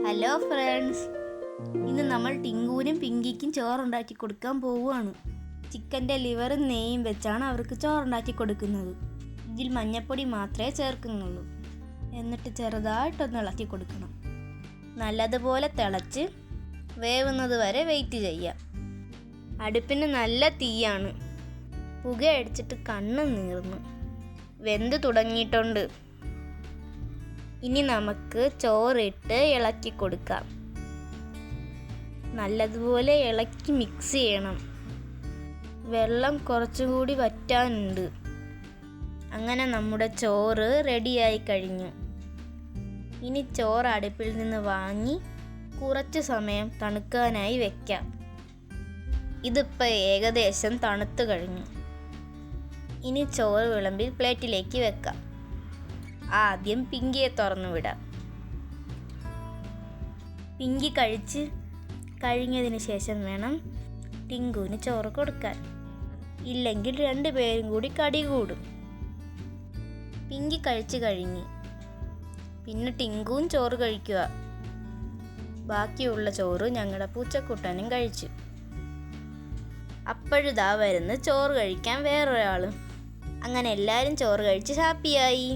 Hello friends, ഇന്ന് നമ്മൾ ടിങ്കുവിനും പിങ്കിക്കും ചോറുണ്ടാക്കി കൊടുക്കാൻ പോവുകയാണ്. ചിക്കൻ്റെ ലിവറും നെയ്യും വെച്ചാണ് അവർക്ക് ചോറുണ്ടാക്കി കൊടുക്കുന്നത്. ഇതിൽ മഞ്ഞൾപ്പൊടി മാത്രമേ ചേർക്കുന്നുള്ളൂ. എന്നിട്ട് ചെറുതായിട്ടൊന്ന് ഇളക്കി കൊടുക്കണം. നല്ലതുപോലെ തിളച്ച് വേവുന്നത് വരെ വെയിറ്റ് ചെയ്യാം. അടുപ്പിന് നല്ല തീയാണ്. പുകയടിച്ചിട്ട് കണ്ണ് നീർന്നു. വെന്ത് തുടങ്ങിയിട്ടുണ്ട്. ഇനി നമുക്ക് ചോറിട്ട് ഇളക്കി കൊടുക്കാം. നല്ലതുപോലെ ഇളക്കി മിക്സ് ചെയ്യണം. വെള്ളം കുറച്ചുകൂടി വറ്റാനുണ്ട്. അങ്ങനെ നമ്മുടെ ചോറ് റെഡിയായി കഴിഞ്ഞു. ഇനി ചോറ് അടുപ്പിൽ നിന്ന് വാങ്ങി കുറച്ച് സമയം തണുക്കാനായി വെക്കാം. ഇതിപ്പോൾ ഏകദേശം തണുത്ത് കഴിഞ്ഞു. ഇനി ചോറ് വിളമ്പി പ്ലേറ്റിലേക്ക് വെക്കാം. ആദ്യം പിങ്കിയെ തുറന്നു വിടാം. പിങ്കി കഴിച്ച് കഴിഞ്ഞതിന് ശേഷം വേണം ടിങ്കുവിന് ചോറ് കൊടുക്കാൻ. ഇല്ലെങ്കിൽ രണ്ടുപേരും കൂടി കടി കൂടും. പിങ്കി കഴിച്ച് കഴിഞ്ഞു. പിന്നെ ടിങ്കുവും ചോറ് കഴിക്കുക. ബാക്കിയുള്ള ചോറ് ഞങ്ങളുടെ പൂച്ചക്കുട്ടനും കഴിച്ചു. അപ്പോഴിതാ വരുന്ന ചോറ് കഴിക്കാൻ വേറൊരാളും. അങ്ങനെ എല്ലാവരും ചോറ് കഴിച്ച് ഹാപ്പിയായി.